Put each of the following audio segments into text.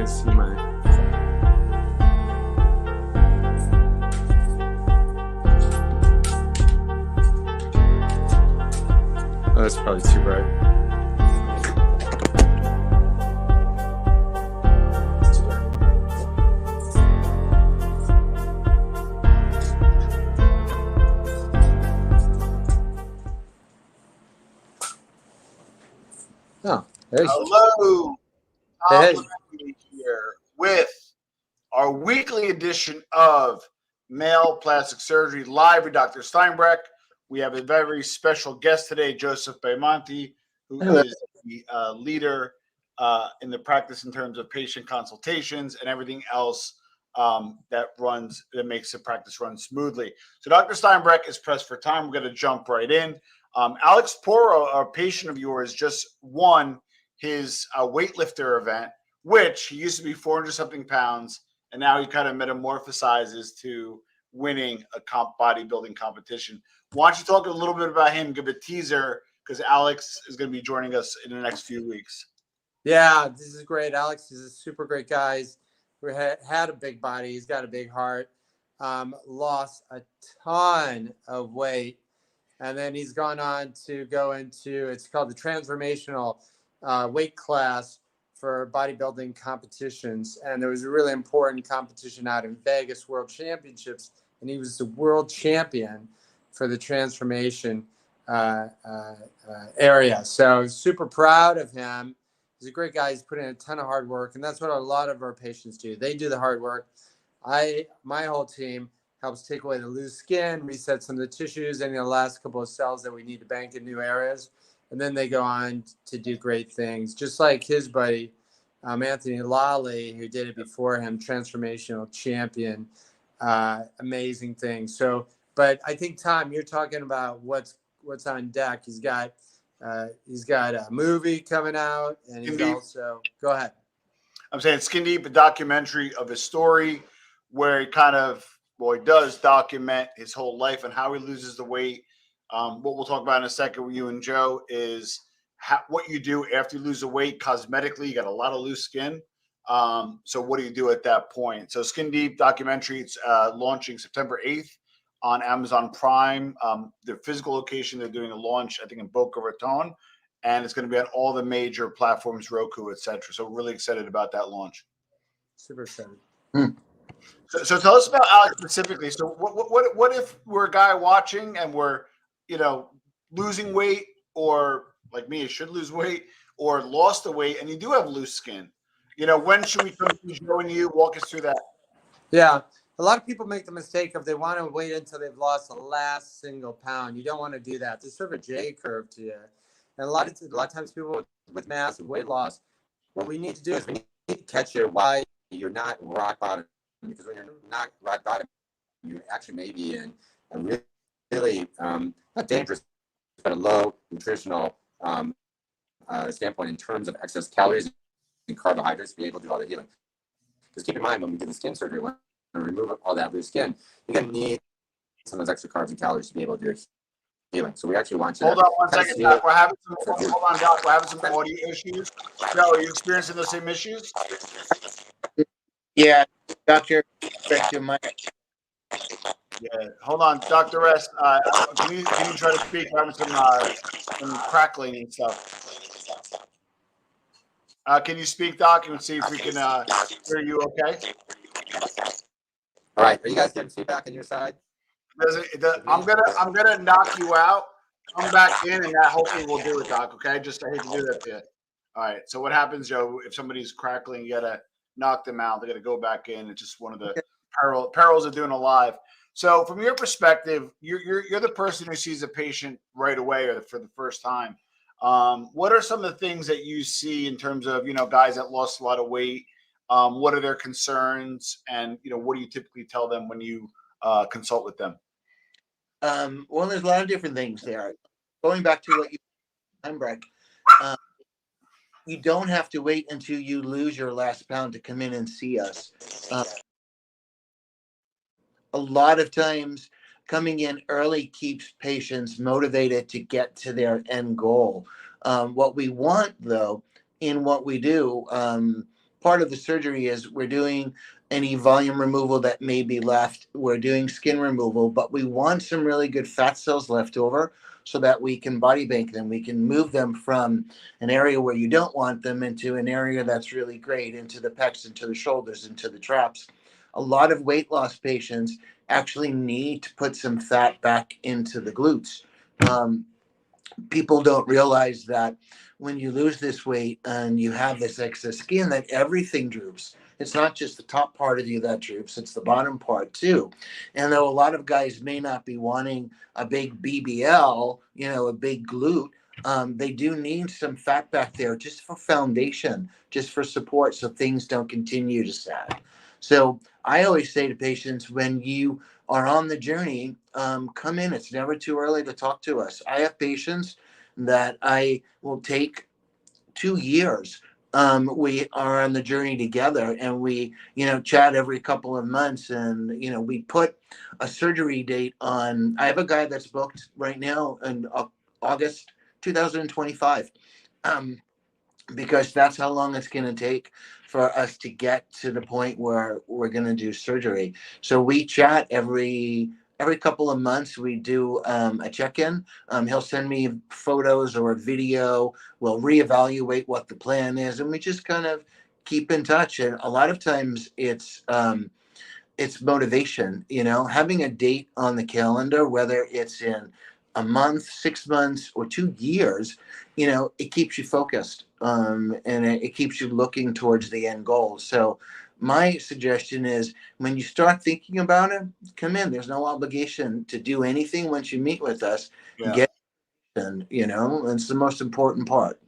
can see my. Oh, that's probably too bright. Oh, there you go. Hello, Hey. Tom Levy here with our weekly edition of Male Plastic Surgery live with Dr. Steinbrech. We have a very special guest today, Joseph Baimonti, who is the leader in the practice in terms of patient consultations and everything else that makes the practice run smoothly. So Dr. Steinbrech is pressed for time. We're going to jump right in. Alex Poro, a patient of yours, just won his weightlifter event, which he used to be 400-something pounds, and now he kind of metamorphosizes to winning a bodybuilding competition. Why don't you talk a little bit about him, give a teaser, because Alex is going to be joining us in the next few weeks. Yeah, this is great. Alex is a super great guy. He's had a big body. He's got a big heart. Lost a ton of weight. And then he's gone on to go into, it's called the transformational weight class for bodybuilding competitions. And there was a really important competition out in Vegas, World Championships, and he was the world champion for the transformation area. So super proud of him. He's a great guy. He's put in a ton of hard work, and that's what a lot of our patients do. They do the hard work. My whole team helps take away the loose skin, reset some of the tissues, and the last couple of cells that we need to bank in new areas. And then they go on to do great things, just like his buddy, Anthony Lally, who did it before him, transformational champion, amazing things. So, but I think, Tom, you're talking about what's on deck. He's got a movie coming out, and he's also, go ahead. I'm saying Skin Deep, a documentary of his story where he he does document his whole life and how he loses the weight. What we'll talk about in a second with you and Joe is what you do after you lose the weight cosmetically. You got a lot of loose skin. So what do you do at that point? So Skin Deep documentary, it's launching September 8th on Amazon Prime. The physical location, they're doing a launch, I think, in Boca Raton. And it's going to be on all the major platforms, Roku, et cetera. So we're really excited about that launch. Super excited. So tell us about Alex specifically. So what if we're a guy watching and we're, losing weight, or like me, should lose weight, or lost the weight, and you do have loose skin? When should we come to Joe and you? Walk us through that. Yeah. A lot of people make the mistake of they want to wait until they've lost the last single pound. You don't want to do that. There's sort of a J curve to you. And a lot of times people with massive weight loss, what we need to do is we need to catch you while you're not rock bottom. Because when you're not rock bottom, you actually may be in a really not dangerous, but a low nutritional standpoint in terms of excess calories and carbohydrates to be able to do all the healing. Because keep in mind, when we do the skin surgery, when we remove all that loose skin, you're going to need some of those extra carbs and calories to be able to do healing. So we actually want you Hold on one second, Doc. We're having some audio issues. Joe, are you experiencing the same issues? Yeah, Doctor, check your mic. Yeah, hold on, Dr. S. Can you try to speak? We're having some crackling and stuff. Can you speak, Doc? And see if we can hear you. Okay. All right. Are you guys getting feedback on your side? I'm gonna knock you out. Come back in, and that hopefully will do it, Doc. Okay. Just I hate to do that to you. All right. So what happens, Joe? If somebody's crackling, you gotta knock them out. They gotta go back in. It's just one of the perils of doing a live. So from your perspective, you're the person who sees a patient right away or for the first time. What are some of the things that you see in terms of guys that lost a lot of weight? What are their concerns, and what do you typically tell them when you consult with them? Well, there's a lot of different things there. Going back to what you said, Steinbrech, you don't have to wait until you lose your last pound to come in and see us. A lot of times coming in early keeps patients motivated to get to their end goal. What we want, though, in what we do part of the surgery is we're doing any volume removal that may be left. We're doing skin removal, but we want some really good fat cells left over so that we can body bank them. We can move them from an area where you don't want them into an area that's really great, into the pecs, into the shoulders, into the traps. A lot of weight loss patients actually need to put some fat back into the glutes. Um, People don't realize that when you lose this weight and you have this excess skin, that everything droops. It's not just the top part of you that droops, it's the bottom part too. And though a lot of guys may not be wanting a big BBL, a big glute, they do need some fat back there just for foundation, just for support, so things don't continue to sag. So I always say to patients, when you are on the journey, come in. It's never too early to talk to us. I have patients that I will take 2 years. We are on the journey together, and we, chat every couple of months, and we put a surgery date on. I have a guy that's booked right now in August 2025. Because that's how long it's going to take for us to get to the point where we're going to do surgery. So we chat every couple of months. We do a check-in. He'll send me photos or a video. We'll reevaluate what the plan is, and we just kind of keep in touch. And a lot of times it's motivation, having a date on the calendar, whether it's in a month, 6 months, or 2 years, it keeps you focused, and it keeps you looking towards the end goal. So my suggestion is, when you start thinking about it, come in. There's no obligation to do anything once you meet with us. Yeah. Get in, it's the most important part.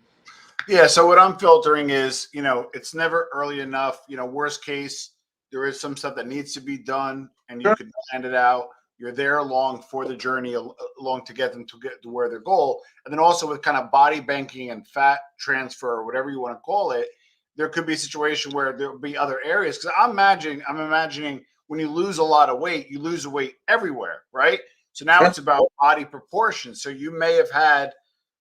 Yeah. So what I'm filtering is, it's never early enough. Worst case, there is some stuff that needs to be done, and you Sure. can plan it out. You're there along for the journey, along to get them to get to where their goal. And then also with kind of body banking and fat transfer, or whatever you want to call it, there could be a situation where there will be other areas. Because I'm imagining when you lose a lot of weight, you lose the weight everywhere, right? So now Yeah. it's about body proportions. So you may have had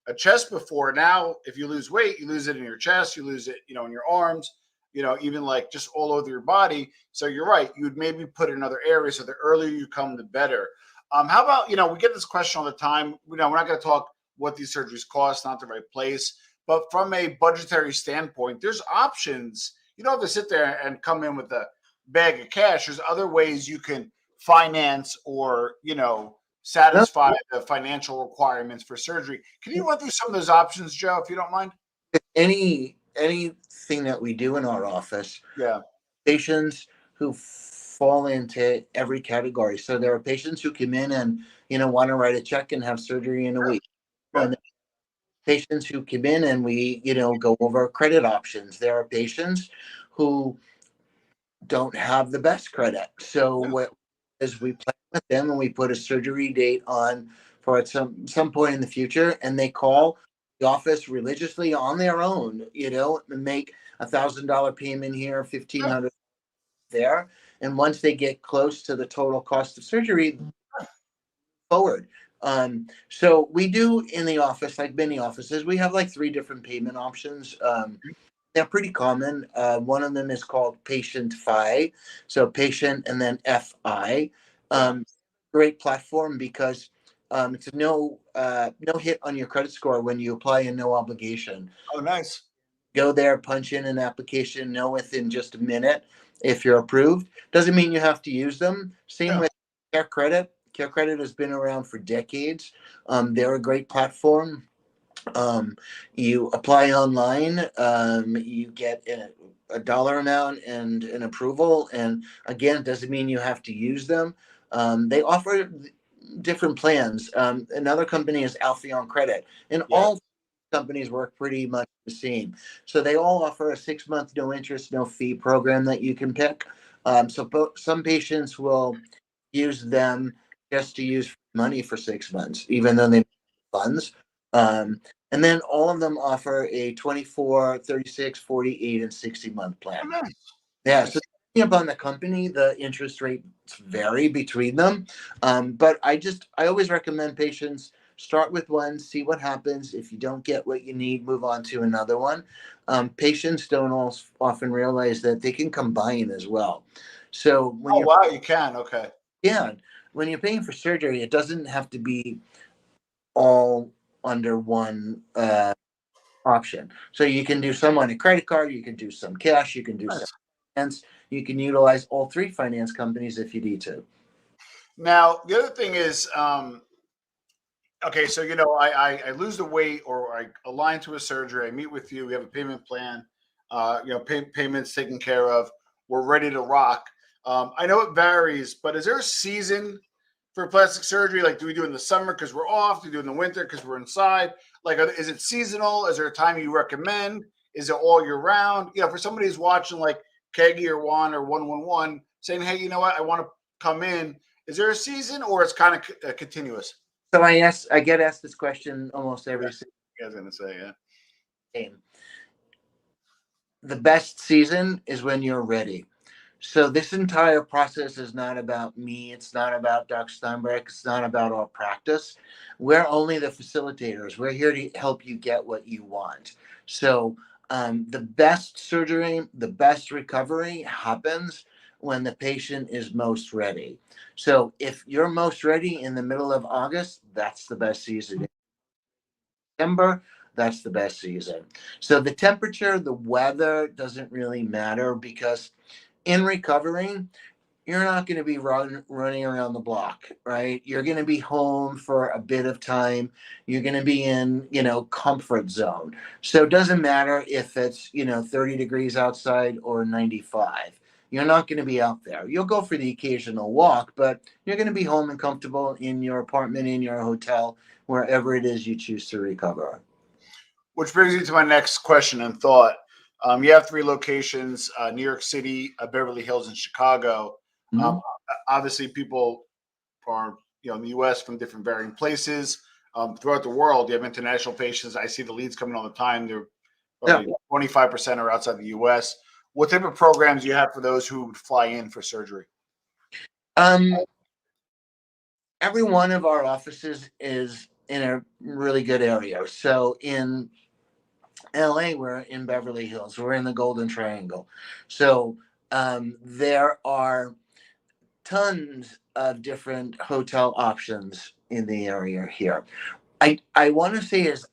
a chest before. Now, if you lose weight, you lose it in your chest, you lose it, in your arms, even like just all over your body. So you're right. You would maybe put it in other areas. So the earlier you come, the better. How about, we get this question all the time. We're not going to talk what these surgeries cost, not the right place. But from a budgetary standpoint, there's options. You don't have to sit there and come in with a bag of cash. There's other ways you can finance or, satisfy the financial requirements for surgery. Can you run through some of those options, Joe, if you don't mind? Anything that we do in our office, Yeah. patients who fall into every category. So there are patients who come in and want to write a check and have surgery in a week. Yeah. And patients who come in and we go over credit options. There are patients who don't have the best credit. So Yeah. what is, we plan with them and we put a surgery date on for at some point in the future, and they call the office religiously on their own, and make $1,000 payment here, 1,500 there. And once they get close to the total cost of surgery, forward. So we do in the office, like many offices, we have like 3 different payment options. They're pretty common. One of them is called Patient Fi. So patient and then FI. Great platform because it's no hit on your credit score when you apply, and no obligation. Oh, nice. Go there, punch in an application, know within just a minute if you're approved. Doesn't mean you have to use them. Same with Care Credit. Care Credit has been around for decades. They're a great platform. You apply online, you get a dollar amount and an approval. And again, it doesn't mean you have to use them. They offer different plans. Another company is Alpheon Credit, and all companies work pretty much the same. So they all offer a 6-month no interest, no fee program that you can pick. So some patients will use them just to use money for 6 months, even though they have funds. And then all of them offer a 24, 36, 48, and 60-month plan. Oh, nice. Yeah, Nice. so depending upon the company, the interest rates vary between them. But I always recommend patients Start with one, see what happens. If you don't get what you need, move on to another one. Patients don't often realize that they can combine as well. So when Oh you're, wow, you can. Okay. yeah, when you're paying for surgery, it doesn't have to be all under one option. So you can do some on a credit card, you can do some cash, you can do some Nice. finance, you can utilize all three finance companies if you need to. Now the other thing is, okay, so I lose the weight or I align to a surgery. I meet with you. We have a payment plan. Payments taken care of. We're ready to rock. I know it varies, but is there a season for plastic surgery? Like, do we do it in the summer because we're off? Do we do it in the winter because we're inside? Like, is it seasonal? Is there a time you recommend? Is it all year round? For somebody who's watching like Keggy or Juan or 111 saying, hey, you know what? I want to come in. Is there a season or it's kind of continuous? So I get asked this question almost every single I was gonna say, yeah. game. The best season is when you're ready. So this entire process is not about me. It's not about Dr. Steinbrech. It's not about our practice. We're only the facilitators. We're here to help you get what you want. So the best surgery, the best recovery happens when the patient is most ready. So if you're most ready in the middle of August, that's the best season. September, that's the best season. So the temperature, the weather doesn't really matter because in recovering, you're not going to be running around the block, right? You're going to be home for a bit of time. You're going to be in, comfort zone. So it doesn't matter if it's, 30 degrees outside or 95. You're not going to be out there. You'll go for the occasional walk, but you're going to be home and comfortable in your apartment, in your hotel, wherever it is you choose to recover. Which brings me to my next question and thought. You have three locations: New York City, Beverly Hills, and Chicago. Um, Mhm. Obviously, people are in the U.S. from different varying places. Throughout the world, you have international patients. I see the leads coming all the time. They're Yeah. probably 25% are outside the U.S. What type of programs do you have for those who would fly in for surgery? Um, every one of our offices is in a really good area. So in LA, we're in Beverly Hills, we're in the Golden Triangle. So there are tons of different hotel options in the area here. I want to say is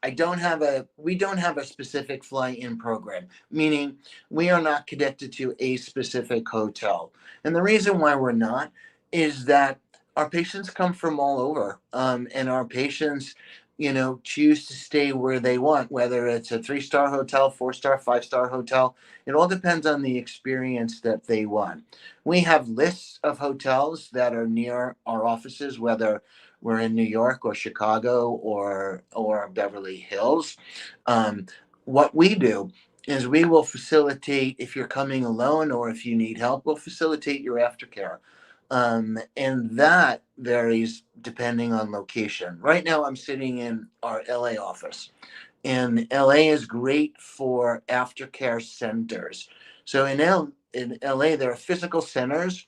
we don't have a specific fly-in program, meaning we are not connected to a specific hotel. And the reason why we're not is that our patients come from all over, and our patients, choose to stay where they want, whether it's a 3-star hotel, 4-star, 5-star hotel. It all depends on the experience that they want. We have lists of hotels that are near our offices, whether we're in New York or Chicago or Beverly Hills. Um, what we do is we will facilitate if you're coming alone or if you need help, we'll facilitate your aftercare. And that varies depending on location. Right now, I'm sitting in our LA office, and LA is great for aftercare centers. So in LA, there are physical centers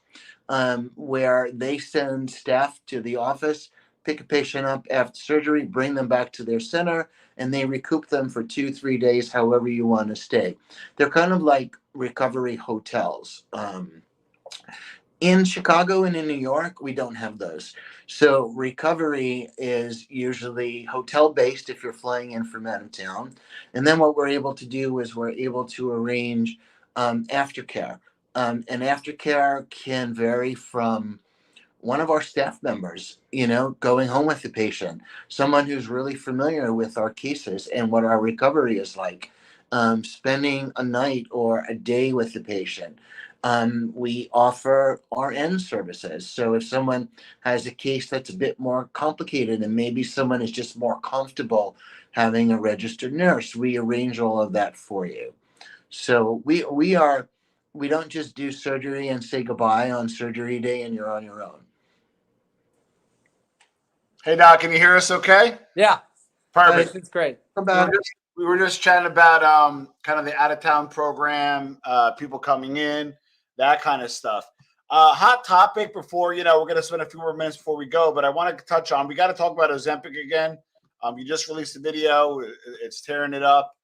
where they send staff to the office, pick a patient up after surgery, bring them back to their center, and they recoup them for 2-3 days, however you want to stay. They're kind of like recovery hotels. In Chicago and in New York, we don't have those. So recovery is usually hotel based if you're flying in from out of town. And then what we're able to do is we're able to arrange aftercare. And aftercare can vary from one of our staff members, going home with the patient, someone who's really familiar with our cases and what our recovery is like, spending a night or a day with the patient. We offer RN services. So if someone has a case that's a bit more complicated and maybe someone is just more comfortable having a registered nurse, we arrange all of that for you. So we don't just do surgery and say goodbye on surgery day and you're on your own. Hey, Doc, can you hear us okay? Yeah, Perfect. it's great. We were just chatting about kind of the out of town program, people coming in, that kind of stuff. Hot topic before, we're going to spend a few more minutes before we go, but I want to touch on, we got to talk about Ozempic again. You just released a video. It's tearing it up.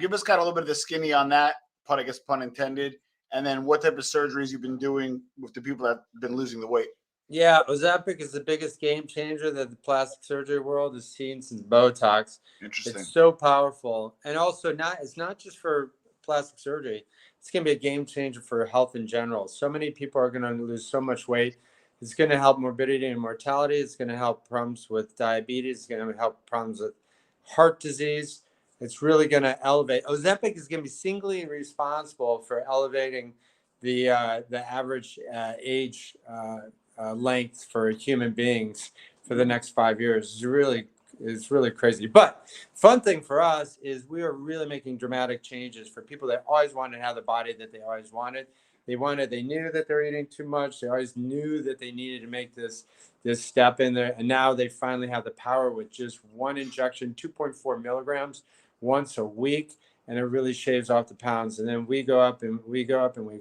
Give us kind of a little bit of the skinny on that, I guess pun intended, and then what type of surgeries you've been doing with the people that have been losing the weight. Yeah, Ozempic is the biggest game changer that the plastic surgery world has seen since Botox. Interesting. It's so powerful. And also it's not just for plastic surgery. It's going to be a game changer for health in general. So many people are going to lose so much weight. It's going to help morbidity and mortality. It's going to help problems with diabetes. It's going to help problems with heart disease. It's really going to elevate. Ozempic is going to be singly responsible for elevating the average age length for human beings for the next 5 years. It's really crazy. But fun thing for us is we are really making dramatic changes for people that always wanted to have the body that they always wanted. They knew that they're eating too much. They always knew that they needed to make this step in there. And now they finally have the power with just one injection, 2.4 milligrams once a week. And it really shaves off the pounds. And then we go up and we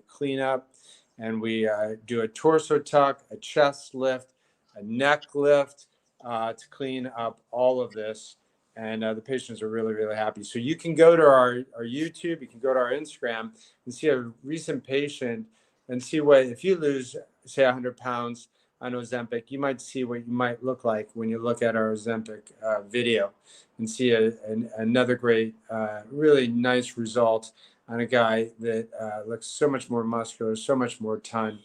clean up. And we do a torso tuck, a chest lift, a neck lift to clean up all of this. And the patients are really, really happy. So you can go to our YouTube, you can go to our Instagram and see a recent patient and see what, if you lose, say, 100 pounds on Ozempic, you might see what you might look like when you look at our Ozempic video and see another great, really nice result on a guy that looks so much more muscular, so much more toned.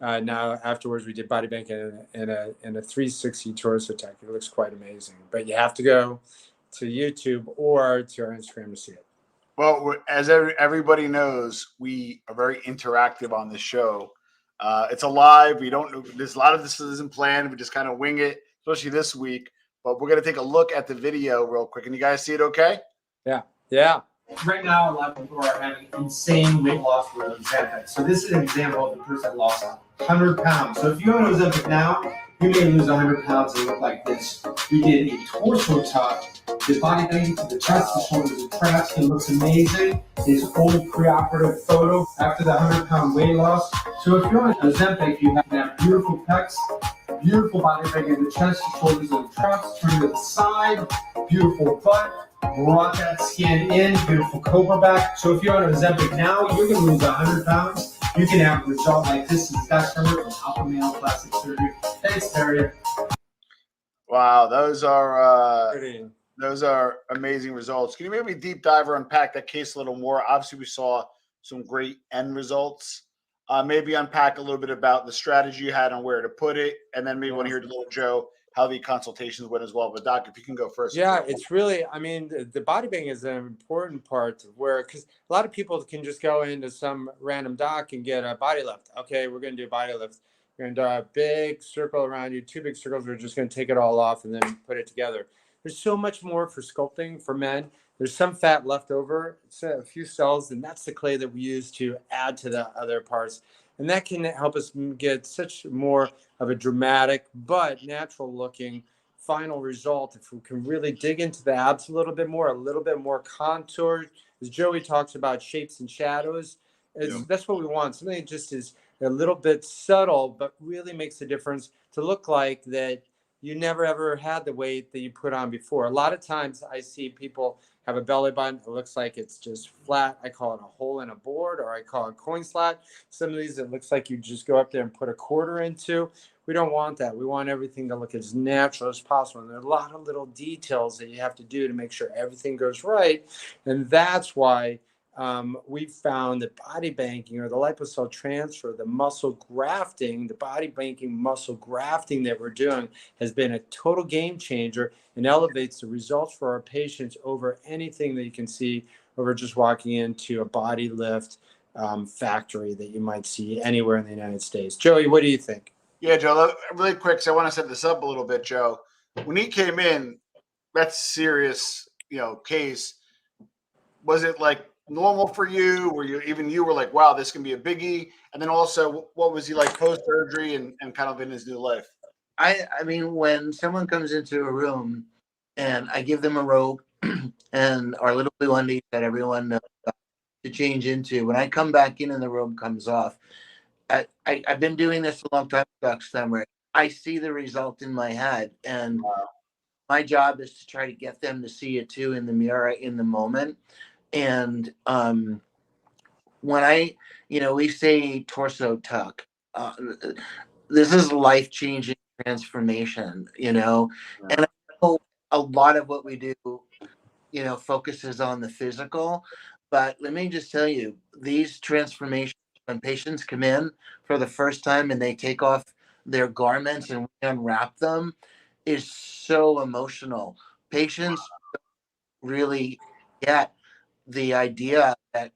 Now afterwards, we did body bank in a 360 torso tech. It looks quite amazing. But you have to go to YouTube or to our Instagram to see it. Well, as everybody knows, we are very interactive on this show. It's alive. We don't know. There's a lot of this isn't planned. We just kind of wing it, especially this week. But we're going to take a look at the video real quick. And you guys see it okay? Yeah. Right now, a lot of people are having insane weight loss with Ozempic. So this is an example of a person that lost 100 pounds. So if you go on Ozempic now, you may lose 100 pounds and look like this. We did a torso tuck, the body bending to the chest, the shoulders, the traps. It looks amazing. His old preoperative photo after the 100-pound weight loss. So if you're on Ozempic, you have that beautiful pecs, beautiful body bending in the chest, the shoulders, and the traps. Turn to the side, beautiful butt. Brought that skin in, beautiful cobra back. So if you're on Ozempic now, you're going to lose 100 pounds. You can have a result like this. Is that from Alpha Male Plastic Surgery? Thanks, Terry. Wow, those are amazing results. Can you maybe deep dive or unpack that case a little more? Obviously, we saw some great end results. Maybe unpack a little bit about the strategy you had on where to put it, and then maybe want to hear little Joe how the consultations went as well. But Doc, if you can go first. Yeah, it's really, the body bank is an important part where, because a lot of people can just go into some random doc and get a body lift. Okay, we're going to do a body lift. We're going to do a big circle around you, 2 big circles. We're just going to take it all off and then put it together. There's so much more for sculpting for men. There's some fat left over, it's a few cells, and that's the clay that we use to add to the other parts. And that can help us get such more of a dramatic but natural looking final result if we can really dig into the abs a little bit more contour. As Joey talks about shapes and shadows, that's what we want. Something that just is a little bit subtle, but really makes a difference to look like that you never ever had the weight that you put on before. A lot of times I see people have a belly button. It looks like it's just flat. I call it a hole in a board, or I call it coin slot. Some of these, it looks like you just go up there and put a quarter into. We don't want that. We want everything to look as natural as possible. And there are a lot of little details that you have to do to make sure everything goes right. And that's why we found that body banking, or the lipocell transfer, the muscle grafting, the body banking muscle grafting that we're doing has been a total game changer and elevates the results for our patients over anything that you can see over just walking into a body lift factory that you might see anywhere in the United States. Joey, what do you think? Yeah, Joe, really quick, so I want to set this up a little bit, Joe. When he came in, that's serious, case. Was it like normal for you? You were like, wow, this can be a biggie? And then also, what was he like post-surgery and kind of in his new life? I mean, when someone comes into a room and I give them a rope and our little blue undies that everyone knows, to change into. When I come back in and the robe comes off, I've been doing this a long time, Dr. Steinbrech. I see the result in my head, and my job is to try to get them to see it too in the mirror in the moment. And when we say torso tuck, uh, this is life changing transformation, and I know a lot of what we do, focuses on the physical. But let me just tell you, these transformations, when patients come in for the first time and they take off their garments and unwrap them, is so emotional. Patients really get the idea that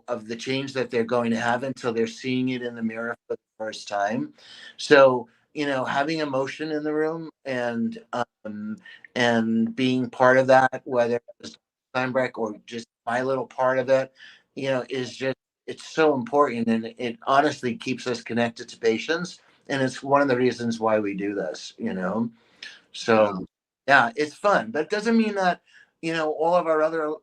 of the change that they're going to have until they're seeing it in the mirror for the first time. So having emotion in the room and being part of that, whether it's Steinbrech or just my little part of it, is just, it's so important, and it honestly keeps us connected to patients, and it's one of the reasons why we do this. So yeah, it's fun, but it doesn't mean that all of our other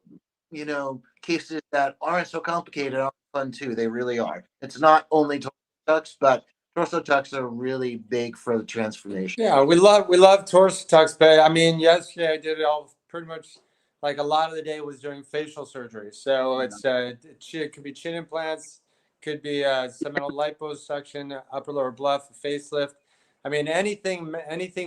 cases that aren't so complicated are fun too. They really are. It's not only torso tucks, but torso tucks are really big for the transformation. Yeah, we love torso tucks, but I mean, yesterday I did it all pretty much. Like a lot of the day was doing facial surgery, so it could be chin implants, could be seminal liposuction, upper lower bluff, facelift. I mean, anything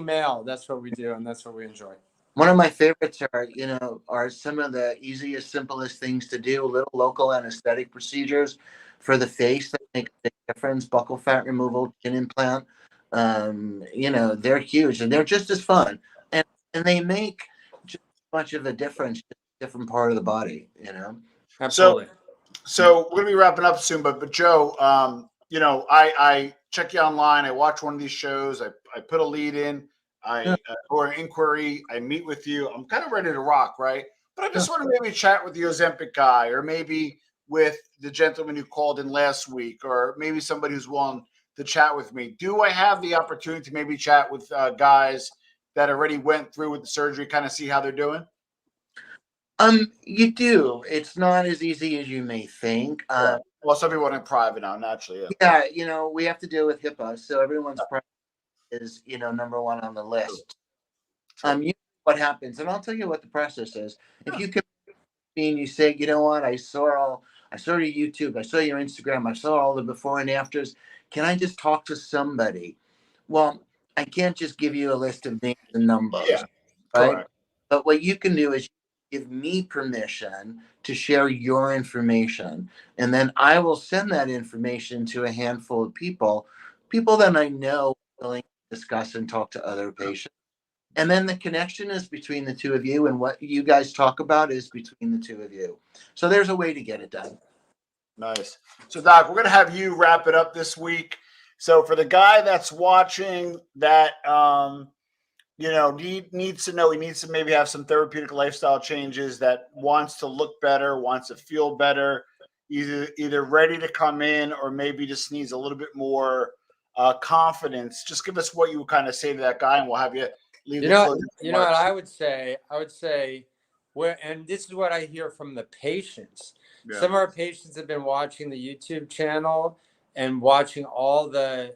male. That's what we do, and that's what we enjoy. One of my favorites are some of the easiest, simplest things to do. Little local anesthetic procedures for the face that make a big difference. Buccal fat removal, chin implant. They're huge and they're just as fun, and they make just as much of a difference, just a different part of the body. Absolutely. So we're gonna be wrapping up soon, but Joe, I check you online. I watch one of these shows. I put a lead in. Or an inquiry. I meet with you. I'm kind of ready to rock, right? But I just want to maybe chat with the Ozempic guy, or maybe with the gentleman who called in last week, or maybe somebody who's willing to chat with me. Do I have the opportunity to maybe chat with guys that already went through with the surgery, kind of see how they're doing? You do. It's not as easy as you may think. Well, some people want in private now, naturally. Yeah, we have to deal with HIPAA, so everyone's private is number one on the list. What happens, and I'll tell you what the process is. If you come to me and you say, you know what, I saw your YouTube, I saw your Instagram, I saw all the before and afters. Can I just talk to somebody? Well, I can't just give you a list of names and numbers, right? Correct. But what you can do is give me permission to share your information, and then I will send that information to a handful of people that I know are willing to discuss and talk to other patients. And then the connection is between the two of you, and what you guys talk about is between the two of you. So there's a way to get it done. Nice. So, Doc, we're going to have you wrap it up this week. So, for the guy that's watching that, needs to know, he needs to maybe have some therapeutic lifestyle changes, that wants to look better, wants to feel better, either ready to come in, or maybe just needs a little bit more confidence. Just give us what you would kind of say to that guy, and we'll have you leave the closing What remarks. I would say, and this is what I hear from the patients. Yeah. Some of our patients have been watching the YouTube channel and watching all the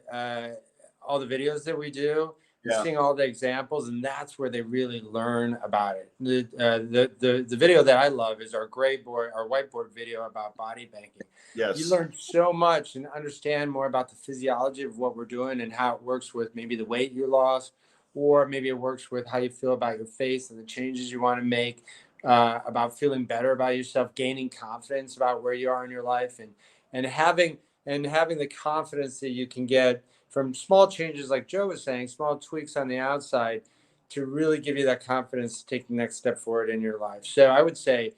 videos that we do, and seeing all the examples, and that's where they really learn about it. The video that I love is our whiteboard video about body banking. Yes. You learn so much and understand more about the physiology of what we're doing and how it works with maybe the weight you lost, or maybe it works with how you feel about your face and the changes you want to make, about feeling better about yourself, gaining confidence about where you are in your life, and having the confidence that you can get from small changes, like Joe was saying, small tweaks on the outside, to really give you that confidence to take the next step forward in your life. So I would say,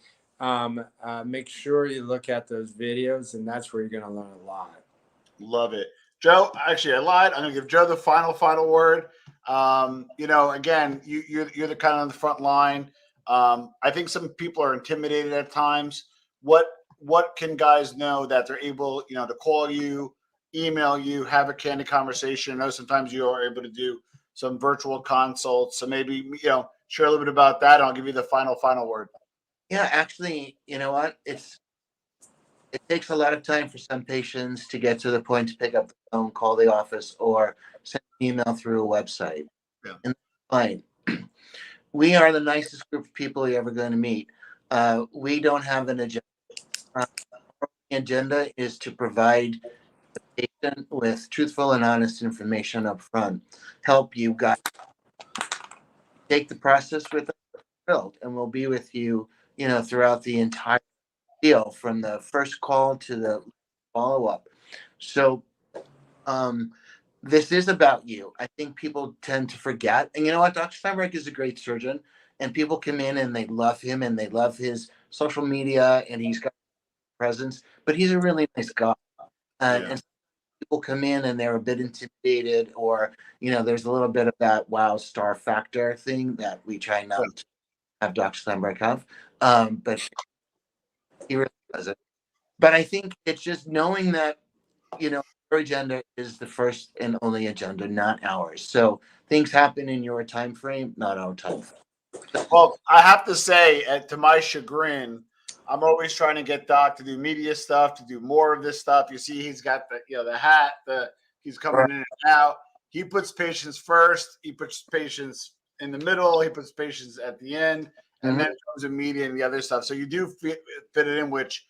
make sure you look at those videos, and that's where you're going to learn a lot. Love it. Joe, actually, I lied. I'm going to give Joe the final word. Again, you're the kind of on the front line. I think some people are intimidated at times. What can guys know that they're able, to call you, email you, have a candid conversation? I know sometimes you are able to do some virtual consults. So maybe, share a little bit about that, and I'll give you the final word. Yeah, actually, you know what? it takes a lot of time for some patients to get to the point to pick up the phone, call the office, or send an email through a website. Yeah. And that's fine. We are the nicest group of people you're ever going to meet. We don't have an agenda. Our agenda is to provide the patient with truthful and honest information up front, help you guys take the process with us, build, and we'll be with you, throughout the entire deal from the first call to the follow up. So, this is about you. I think people tend to forget. And you know what? Dr. Steinbrech is a great surgeon, and people come in and they love him and they love his social media and he's got presence, but he's a really nice guy. And people come in and they're a bit intimidated, or, there's a little bit of that wow star factor thing that we try not to have Dr. Steinbrech have. But he really doesn't. But I think it's just knowing that, your agenda is the first and only agenda, not ours. So things happen in your time frame, not our time frame. Well, I have to say, to my chagrin, I'm always trying to get Doc to do media stuff, to do more of this stuff. You see, he's got the hat, he's coming in and out. He puts patients first. He puts patients in the middle. He puts patients at the end, and then comes the media and the other stuff. So you do fit it in, which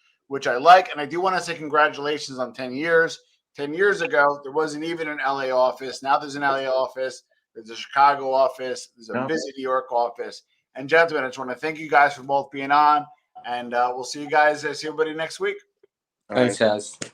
I like. And I do want to say congratulations on 10 years. 10 years ago, there wasn't even an LA office. Now there's an LA office. There's a Chicago office. There's a busy New York office. And gentlemen, I just want to thank you guys for both being on. And we'll see you guys, see everybody next week. Thanks, guys. Thanks.